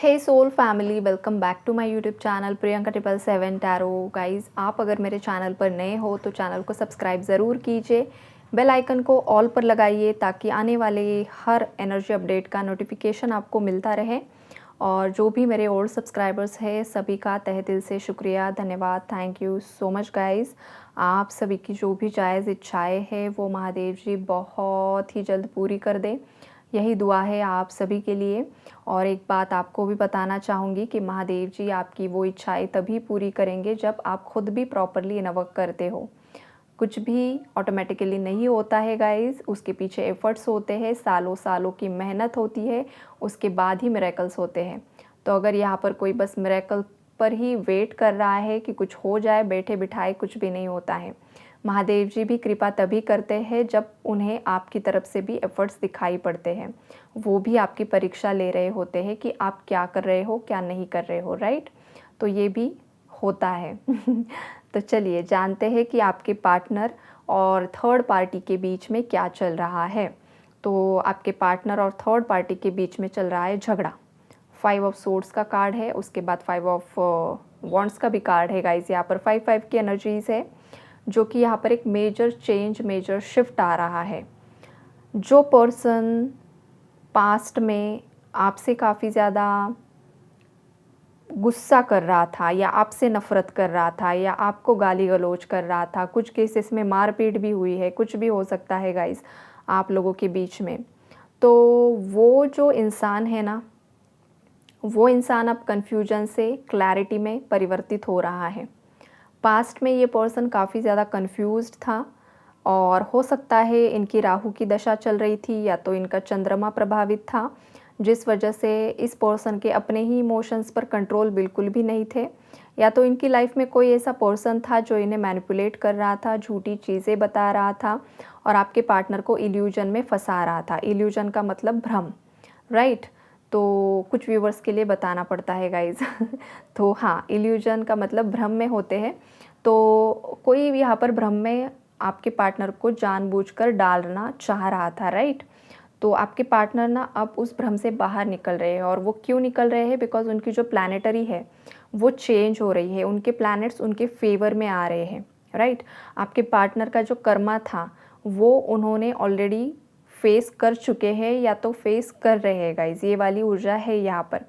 Hey soul family, welcome back to my YouTube channel Priyanka 777 tarot. Guys, आप अगर मेरे channel पर नए हो तो चैनल को सब्सक्राइब ज़रूर कीजिए, बेल आइकन को ऑल पर लगाइए ताकि आने वाले हर एनर्जी अपडेट का नोटिफिकेशन आपको मिलता रहे। और जो भी मेरे ओल्ड सब्सक्राइबर्स हैं सभी का तहे दिल से शुक्रिया, धन्यवाद, thank you so much guys. आप सभी की जो भी जायज़ इच्छाएँ हैं वो महादेव जी बहुत ही जल्द पूरी कर दें, यही दुआ है आप सभी के लिए। और एक बात आपको भी बताना चाहूँगी कि महादेव जी आपकी वो इच्छाएं तभी पूरी करेंगे जब आप खुद भी प्रॉपरली इनवर्क करते हो। कुछ भी ऑटोमेटिकली नहीं होता है गाइस, उसके पीछे एफर्ट्स होते हैं, सालों सालों की मेहनत होती है, उसके बाद ही मिरेकल्स होते हैं। तो अगर यहाँ पर कोई बस मिरेकल पर ही वेट कर रहा है कि कुछ हो जाए, बैठे बिठाए कुछ भी नहीं होता है। महादेव जी भी कृपा तभी करते हैं जब उन्हें आपकी तरफ से भी एफर्ट्स दिखाई पड़ते हैं। वो भी आपकी परीक्षा ले रहे होते हैं कि आप क्या कर रहे हो, क्या नहीं कर रहे हो, राइट। तो ये भी होता है तो चलिए जानते हैं कि आपके पार्टनर और थर्ड पार्टी के बीच में क्या चल रहा है। तो आपके पार्टनर और थर्ड पार्टी के बीच में चल रहा है झगड़ा। 5 ऑफ सोर्ड्स का कार्ड है, उसके बाद 5 ऑफ वॉन्ड्स का भी कार्ड है गाइस। यहाँ पर 5-5 की एनर्जीज है, जो कि यहाँ पर एक मेजर चेंज, मेजर शिफ्ट आ रहा है। जो पर्सन पास्ट में आपसे काफ़ी ज़्यादा गुस्सा कर रहा था या आपसे नफ़रत कर रहा था या आपको गाली गलौज कर रहा था, कुछ केसेस में मारपीट भी हुई है, कुछ भी हो सकता है गाइस आप लोगों के बीच में। तो वो जो इंसान है ना, वो इंसान अब कन्फ्यूजन से क्लैरिटी में परिवर्तित हो रहा है। पास्ट में ये पर्सन काफ़ी ज़्यादा कन्फ्यूज्ड था और हो सकता है इनकी राहु की दशा चल रही थी या तो इनका चंद्रमा प्रभावित था, जिस वजह से इस पर्सन के अपने ही इमोशंस पर कंट्रोल बिल्कुल भी नहीं थे, या तो इनकी लाइफ में कोई ऐसा पर्सन था जो इन्हें मैनिपुलेट कर रहा था, झूठी चीज़ें बता रहा था और आपके पार्टनर को इल्यूजन में फंसा रहा था। इल्यूजन का मतलब भ्रम, राइट। तो कुछ व्यूवर्स के लिए बताना पड़ता है गाइज तो हाँ, इल्यूजन का मतलब भ्रम में होते हैं। तो कोई यहाँ पर भ्रम में आपके पार्टनर को जानबूझकर डालना चाह रहा था, राइट। तो आपके पार्टनर ना अब उस भ्रम से बाहर निकल रहे हैं। और वो क्यों निकल रहे हैं? बिकॉज उनकी जो प्लानेटरी है वो चेंज हो रही है, उनके प्लैनेट्स उनके फेवर में आ रहे हैं, राइट। आपके पार्टनर का जो कर्मा था वो उन्होंने ऑलरेडी फेस कर चुके हैं या तो फेस कर रहे हैं गाइज, ये वाली ऊर्जा है यहाँ पर।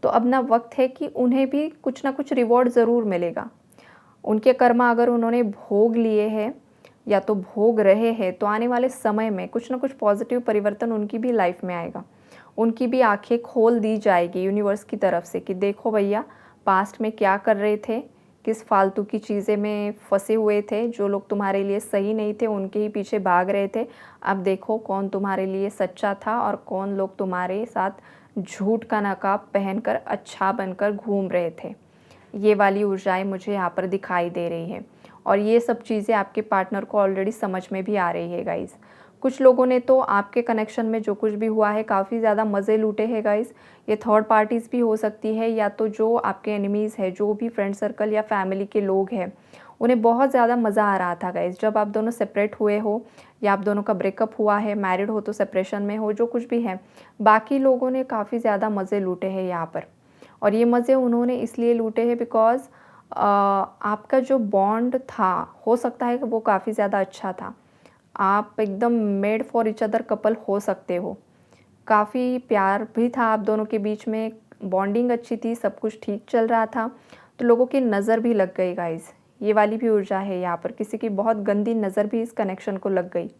तो अब ना वक्त है कि उन्हें भी कुछ ना कुछ रिवॉर्ड ज़रूर मिलेगा। उनके कर्मा अगर उन्होंने भोग लिए हैं या तो भोग रहे हैं, तो आने वाले समय में कुछ ना कुछ पॉजिटिव परिवर्तन उनकी भी लाइफ में आएगा। उनकी भी आंखें खोल दी जाएगी यूनिवर्स की तरफ से कि देखो भैया, पास्ट में क्या कर रहे थे, किस फालतू की चीज़ें में फंसे हुए थे, जो लोग तुम्हारे लिए सही नहीं थे उनके ही पीछे भाग रहे थे। अब देखो कौन तुम्हारे लिए सच्चा था और कौन लोग तुम्हारे साथ झूठ का नकाब पहनकर अच्छा बनकर घूम रहे थे। ये वाली ऊर्जाएं मुझे यहाँ पर दिखाई दे रही है और ये सब चीज़ें आपके पार्टनर को ऑलरेडी समझ में भी आ रही है गाइस। कुछ लोगों ने तो आपके कनेक्शन में जो कुछ भी हुआ है काफ़ी ज़्यादा मज़े लूटे हैं गाइस। ये थर्ड पार्टीज़ भी हो सकती है या तो जो आपके एनिमीज़ है, जो भी फ्रेंड सर्कल या फैमिली के लोग हैं, उन्हें बहुत ज़्यादा मज़ा आ रहा था गाइस जब आप दोनों सेपरेट हुए हो या आप दोनों का ब्रेकअप हुआ है, मैरिड हो तो सेपरेशन में हो, जो कुछ भी है। बाकी लोगों ने काफ़ी ज़्यादा मज़े लूटे हैं यहाँ पर। और ये मज़े उन्होंने इसलिए लूटे हैं बिकॉज़ आपका जो बॉन्ड था, हो सकता है कि वो काफ़ी ज़्यादा अच्छा था। आप एकदम made for each other couple हो सकते हो। काफ़ी प्यार भी था आप दोनों के बीच में, बॉन्डिंग अच्छी थी, सब कुछ ठीक चल रहा था। तो लोगों की नज़र भी लग गई गाइस, ये वाली भी ऊर्जा है यहाँ पर। किसी की बहुत गंदी नज़र भी इस कनेक्शन को लग गई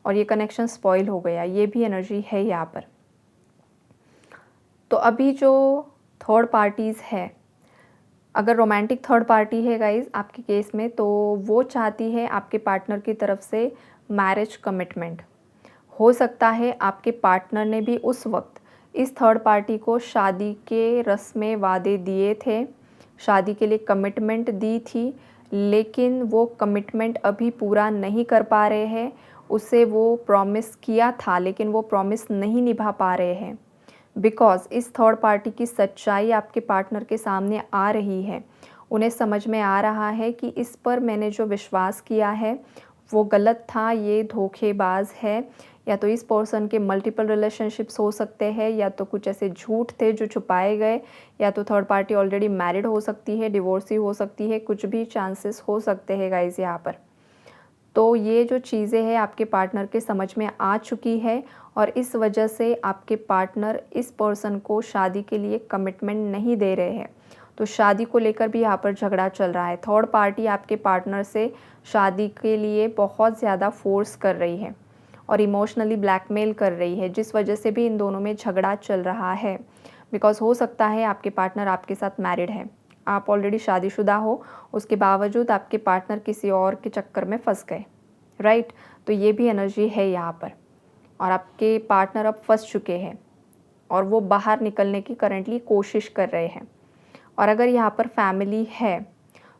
और ये कनेक्शन स्पॉइल हो गया, ये भी एनर्जी है यहाँ पर। तो अभी जो थर्ड पार्टीज़ है, अगर रोमांटिक थर्ड पार्टी है गाइज़ आपके केस में, तो वो चाहती है आपके पार्टनर की तरफ से मैरिज कमिटमेंट। हो सकता है आपके पार्टनर ने भी उस वक्त इस थर्ड पार्टी को शादी के रस्में वादे दिए थे, शादी के लिए कमिटमेंट दी थी, लेकिन वो कमिटमेंट अभी पूरा नहीं कर पा रहे हैं। उसे वो प्रॉमिस किया था लेकिन वो प्रॉमिस नहीं निभा पा रहे हैं बिकॉज़ इस थर्ड पार्टी की सच्चाई आपके पार्टनर के सामने आ रही है। उन्हें समझ में आ रहा है कि इस पर मैंने जो विश्वास किया है वो गलत था, ये धोखेबाज है, या तो इस पर्सन के मल्टीपल रिलेशनशिप्स हो सकते हैं, या तो कुछ ऐसे झूठ थे जो छुपाए गए, या तो थर्ड पार्टी ऑलरेडी मैरिड हो सकती है, डिवोर्सी हो सकती है, कुछ भी चांसेस हो सकते हैं गाइज यहाँ पर। तो ये जो चीज़ें हैं आपके पार्टनर के समझ में आ चुकी है, और इस वजह से आपके पार्टनर इस पर्सन को शादी के लिए कमिटमेंट नहीं दे रहे हैं। तो शादी को लेकर भी यहाँ पर झगड़ा चल रहा है। थर्ड पार्टी आपके पार्टनर से शादी के लिए बहुत ज़्यादा फोर्स कर रही है और इमोशनली ब्लैकमेल कर रही है, जिस वजह से भी इन दोनों में झगड़ा चल रहा है। बिकॉज़ हो सकता है आपके पार्टनर आपके साथ मैरिड है, आप ऑलरेडी शादीशुदा हो, उसके बावजूद आपके पार्टनर किसी और के चक्कर में फंस गए, राइट। तो ये भी एनर्जी है यहाँ पर, और आपके पार्टनर अब फंस चुके हैं और वो बाहर निकलने की करंटली कोशिश कर रहे हैं। और अगर यहाँ पर फैमिली है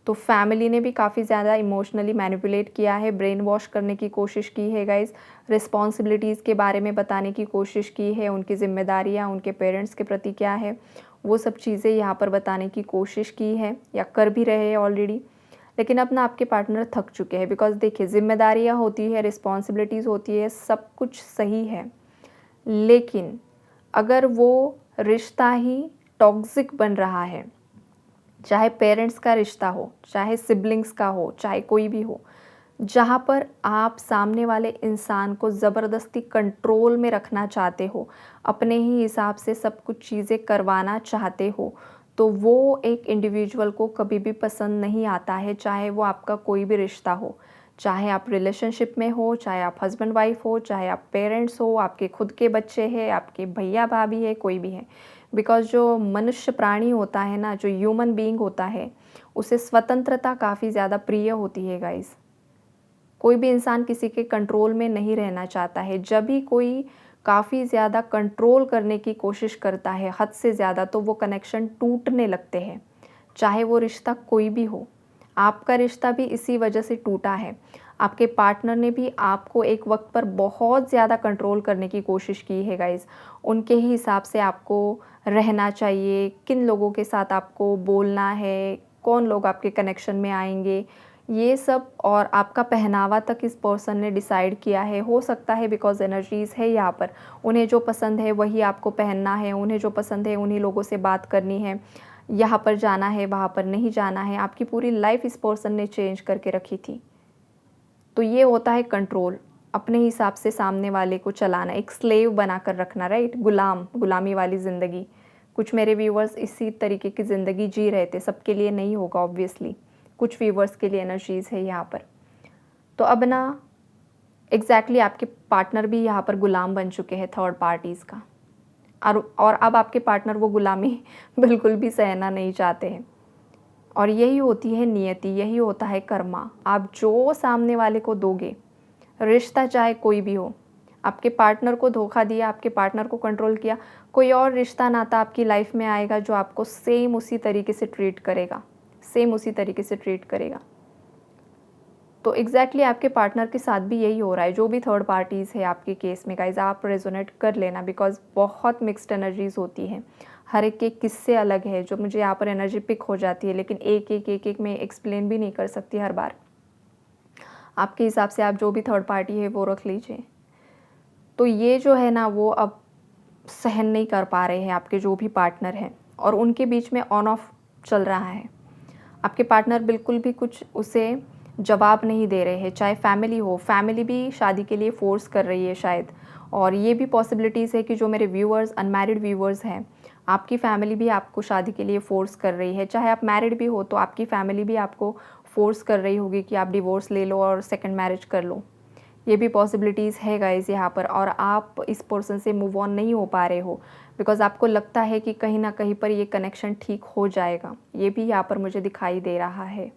तो फैमिली ने भी काफ़ी ज़्यादा इमोशनली मैनिपुलेट किया है, ब्रेन वॉश करने की कोशिश की है गाइस, रिस्पॉन्सिबिलिटीज़ के बारे में बताने की कोशिश की है, उनकी जिम्मेदारियाँ उनके पेरेंट्स के प्रति क्या है वो सब चीज़ें यहाँ पर बताने की कोशिश की है या कर भी रहे हैं ऑलरेडी। लेकिन अब ना आपके पार्टनर थक चुके हैं, बिकॉज देखिए जिम्मेदारियाँ होती है, रिस्पॉन्सिबिलिटीज़ होती है, सब कुछ सही है, लेकिन अगर वो रिश्ता ही टॉक्सिक बन रहा है, चाहे पेरेंट्स का रिश्ता हो, चाहे सिबलिंग्स का हो, चाहे कोई भी हो, जहाँ पर आप सामने वाले इंसान को ज़बरदस्ती कंट्रोल में रखना चाहते हो, अपने ही हिसाब से सब कुछ चीज़ें करवाना चाहते हो, तो वो एक इंडिविजुअल को कभी भी पसंद नहीं आता है, चाहे वो आपका कोई भी रिश्ता हो। चाहे आप रिलेशनशिप में हो, चाहे आप हस्बैंड वाइफ हो, चाहे आप पेरेंट्स हो, आपके खुद के बच्चे हैं, आपके भैया भाभी है, कोई भी है। बिकॉज़ जो मनुष्य प्राणी होता है ना, जो ह्यूमन बीइंग होता है, उसे स्वतंत्रता काफ़ी ज़्यादा प्रिय होती है गाइस। कोई भी इंसान किसी के कंट्रोल में नहीं रहना चाहता है। जब भी कोई काफ़ी ज़्यादा कंट्रोल करने की कोशिश करता है हद से ज़्यादा, तो वो कनेक्शन टूटने लगते हैं, चाहे वो रिश्ता कोई भी हो। आपका रिश्ता भी इसी वजह से टूटा है। आपके पार्टनर ने भी आपको एक वक्त पर बहुत ज़्यादा कंट्रोल करने की कोशिश की है गाइस। उनके ही हिसाब से आपको रहना चाहिए, किन लोगों के साथ आपको बोलना है, कौन लोग आपके कनेक्शन में आएंगे, ये सब, और आपका पहनावा तक इस पर्सन ने डिसाइड किया है। हो सकता है बिकॉज़ एनर्जीज़ है यहाँ पर, उन्हें जो पसंद है वही आपको पहनना है, उन्हें जो पसंद है उन्हीं लोगों से बात करनी है, यहाँ पर जाना है वहाँ पर नहीं जाना है। आपकी पूरी लाइफ इस पर्सन ने चेंज करके रखी थी। तो ये होता है कंट्रोल, अपने हिसाब से सामने वाले को चलाना, एक स्लेव बनाकर रखना, राइट, गुलामी वाली ज़िंदगी। कुछ मेरे व्यूवर्स इसी तरीके की ज़िंदगी जी रहे थे, सबके लिए नहीं होगा ऑब्वियसली, कुछ व्यूवर्स के लिए एनर्जीज़ है यहाँ पर। तो अब ना एग्जैक्टली आपके पार्टनर भी यहाँ पर गुलाम बन चुके हैं थर्ड पार्टीज़ का, और अब आपके पार्टनर वो गुलामी बिल्कुल भी सहना नहीं चाहते हैं। और यही होती है नियति, यही होता है कर्मा। आप जो सामने वाले को दोगे, रिश्ता चाहे कोई भी हो, आपके पार्टनर को धोखा दिया, आपके पार्टनर को कंट्रोल किया, कोई और रिश्ता नाता आपकी लाइफ में आएगा जो आपको सेम उसी तरीके से ट्रीट करेगा, सेम उसी तरीके से ट्रीट करेगा। तो एग्जैक्टली आपके पार्टनर के साथ भी यही हो रहा है। जो भी थर्ड पार्टीज़ है आपके केस में गाइज, आप रेजोनेट कर लेना, बिकॉज बहुत मिक्स्ड एनर्जीज होती हैं, हर एक के किस्से अलग है, जो मुझे यहाँ पर एनर्जी पिक हो जाती है, लेकिन एक में एक्सप्लेन भी नहीं कर सकती हर बार। आपके हिसाब से आप जो भी थर्ड पार्टी है वो रख लीजिए। तो ये जो है ना, वो अब सहन नहीं कर पा रहे हैं आपके जो भी पार्टनर हैं, और उनके बीच में ऑन ऑफ चल रहा है। आपके पार्टनर बिल्कुल भी कुछ उसे जवाब नहीं दे रहे हैं, चाहे फैमिली हो, फैमिली भी शादी के लिए फ़ोर्स कर रही है शायद। और ये भी पॉसिबिलिटीज़ है कि जो मेरे व्यूअर्स अनमैरिड व्यूअर्स हैं, आपकी फैमिली भी आपको शादी के लिए फ़ोर्स कर रही है। चाहे आप मैरिड भी हो तो आपकी फैमिली भी आपको फ़ोर्स कर रही होगी कि आप डिवोर्स ले लो और सेकंड मैरिज कर लो। ये भी पॉसिबिलिटीज़ है गाइस यहाँ पर, और आप इस पर्सन से मूव ऑन नहीं हो पा रहे हो, बिकॉज़ आपको लगता है कि कहीं ना कहीं पर ये कनेक्शन ठीक हो जाएगा। ये भी यहाँ पर मुझे दिखाई दे रहा है।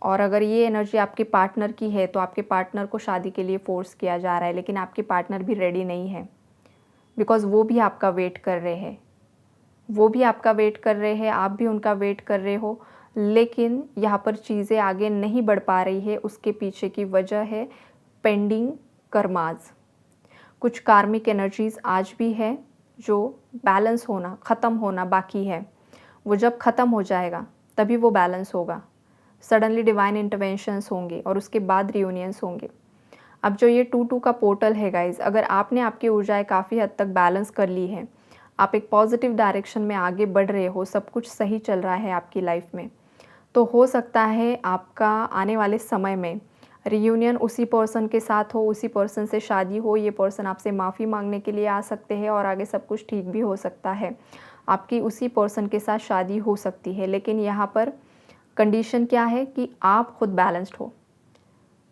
और अगर ये एनर्जी आपके पार्टनर की है, तो आपके पार्टनर को शादी के लिए फ़ोर्स किया जा रहा है, लेकिन आपके पार्टनर भी रेडी नहीं है, बिकॉज़ वो भी आपका वेट कर रहे हैं, वो भी आपका वेट कर रहे हैं, आप भी उनका वेट कर रहे हो, लेकिन यहाँ पर चीज़ें आगे नहीं बढ़ पा रही है। उसके पीछे की वजह है पेंडिंग कर्माज। कुछ कार्मिक एनर्जीज़ आज भी है जो बैलेंस होना, ख़त्म होना बाकी है। वो जब ख़त्म हो जाएगा तभी वो बैलेंस होगा। सडनली डिवाइन इंटरवेंशंस होंगे और उसके बाद रियूनियंस होंगे। अब जो ये 2-2 का पोर्टल है गाइज़, अगर आपने आपकी ऊर्जाएँ काफ़ी हद तक बैलेंस कर ली हैं, आप एक पॉजिटिव डायरेक्शन में आगे बढ़ रहे हो, सब कुछ सही चल रहा है आपकी लाइफ में, तो हो सकता है आपका आने वाले समय में रियूनियन उसी पर्सन के साथ हो, उसी पर्सन से शादी हो, ये पर्सन आपसे माफ़ी माँगने के लिए आ सकते हैं और आगे सब कुछ ठीक भी हो सकता है। आपकी उसी पर्सन के साथ शादी हो सकती है, लेकिन यहाँ पर कंडीशन क्या है कि आप खुद बैलेंस्ड हो।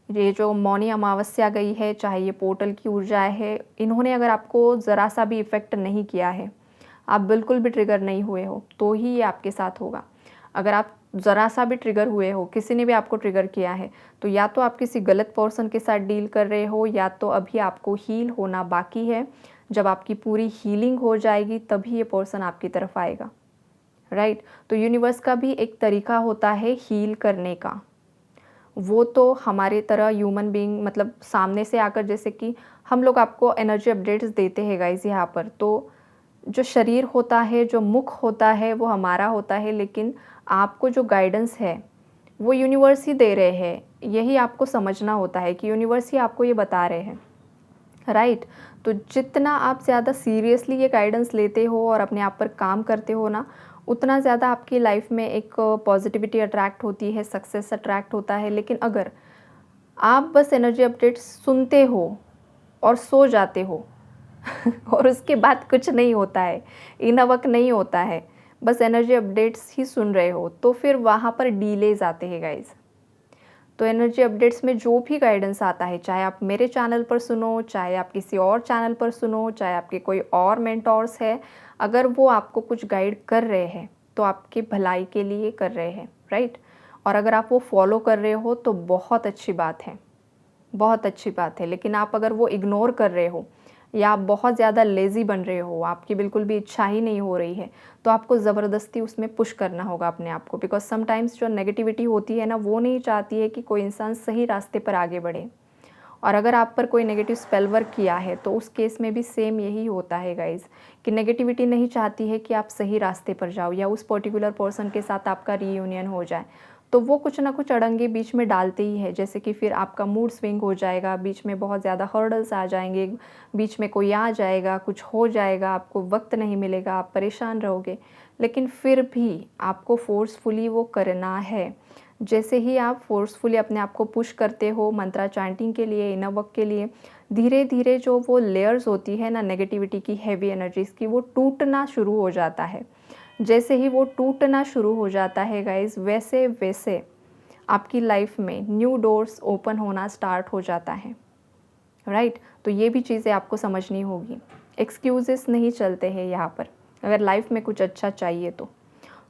ये जो मौनी अमावस्या गई है, चाहे ये पोर्टल की ऊर्जाएँ है, इन्होंने अगर आपको ज़रा-सा भी इफ़ेक्ट नहीं किया है, आप बिल्कुल भी ट्रिगर नहीं हुए हो, तो ही ये आपके साथ होगा। अगर आप ज़रा-सा भी ट्रिगर हुए हो, किसी ने भी आपको ट्रिगर किया है, तो या तो आप किसी गलत पर्सन के साथ डील कर रहे हो, या तो अभी आपको हील होना बाकी है। जब आपकी पूरी हीलिंग हो जाएगी, तभी ये पर्सन आपकी तरफ आएगा, राइट? तो यूनिवर्स का भी एक तरीका होता है हील करने का। वो तो हमारे तरह ह्यूमन बीइंग, मतलब सामने से आकर, जैसे कि हम लोग आपको एनर्जी अपडेट्स देते हैं गाइज़ यहाँ पर, तो जो शरीर होता है, जो मुख होता है, वो हमारा होता है, लेकिन आपको जो गाइडेंस है, वो यूनिवर्स ही दे रहे हैं। यही आपको समझना होता है कि यूनिवर्स ही आपको ये बता रहे हैं, राइट? तो जितना आप ज़्यादा सीरियसली ये गाइडेंस लेते हो और अपने आप पर काम करते हो ना, उतना ज़्यादा आपकी लाइफ में एक पॉजिटिविटी अट्रैक्ट होती है, सक्सेस अट्रैक्ट होता है। लेकिन अगर आप बस एनर्जी अपडेट्स सुनते हो और सो जाते हो और उसके बाद कुछ नहीं होता है, इनवक नहीं होता है, बस एनर्जी अपडेट्स ही सुन रहे हो, तो फिर वहाँ पर डिलेज़ आते हैं गाइज़। तो एनर्जी अपडेट्स में जो भी गाइडेंस आता है, चाहे आप मेरे चैनल पर सुनो, चाहे आप किसी और चैनल पर सुनो, चाहे आपके कोई और मेंटोर्स है, अगर वो आपको कुछ गाइड कर रहे हैं, तो आपकी भलाई के लिए कर रहे हैं, राइट? और अगर आप वो फॉलो कर रहे हो, तो बहुत अच्छी बात है, बहुत अच्छी बात है। लेकिन आप अगर वो इग्नोर कर रहे हो, या आप बहुत ज़्यादा लेज़ी बन रहे हो, आपकी बिल्कुल भी इच्छा ही नहीं हो रही है, तो आपको ज़बरदस्ती उसमें पुश करना होगा अपने आप को। बिकॉज़ समटाइम्स जो नेगेटिविटी होती है ना, वो नहीं चाहती है कि कोई इंसान सही रास्ते पर आगे बढ़े। और अगर आप पर कोई नेगेटिव स्पेल वर्क किया है, तो उस केस में भी सेम यही होता है गाइज़, कि नेगेटिविटी नहीं चाहती है कि आप सही रास्ते पर जाओ, या उस पर्टिकुलर पर्सन के साथ आपका रीयूनियन हो जाए। तो वो कुछ ना कुछ अड़ंगे बीच में डालते ही है, जैसे कि फिर आपका मूड स्विंग हो जाएगा, बीच में बहुत ज़्यादा हर्डल्स आ जाएँगे, बीच में कोई आ जाएगा, कुछ हो जाएगा, आपको वक़्त नहीं मिलेगा, आप परेशान रहोगे। लेकिन फिर भी आपको फ़ोर्सफुली वो करना है। जैसे ही आप फ़ोर्सफुली अपने आप को पुश करते हो मंत्रा चैंटिंग के लिए, इनर वर्क के लिए, धीरे-धीरे जो वो लेयर्स होती है ना नेगेटिविटी की, हेवी एनर्जीज़ की, वो टूटना शुरू हो जाता है। जैसे ही वो टूटना शुरू हो जाता है गाइज़, वैसे-वैसे आपकी लाइफ़ में न्यू डोर्स ओपन होना स्टार्ट हो जाता है, राइट? तो ये भी चीज़ें आपको समझनी होगी। एक्सक्यूज़ेस नहीं चलते हैं यहाँ पर, अगर लाइफ़ में कुछ अच्छा चाहिए तो।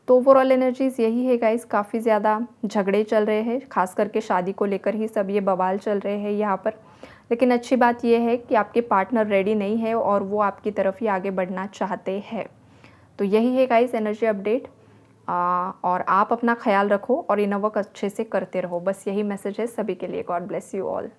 तो ओवरऑल एनर्जीज़ यही है गाइज़, काफ़ी ज़्यादा झगड़े चल रहे हैं, ख़ास करके शादी को लेकर ही सब ये बवाल चल रहे हैं यहाँ पर। लेकिन अच्छी बात ये है कि आपके पार्टनर रेडी नहीं है और वो आपकी तरफ ही आगे बढ़ना चाहते हैं। तो यही है गाइज़ एनर्जी अपडेट। और आप अपना ख़्याल रखो और इनर वर्क अच्छे से करते रहो, बस यही मैसेज है सभी के लिए। God bless you all.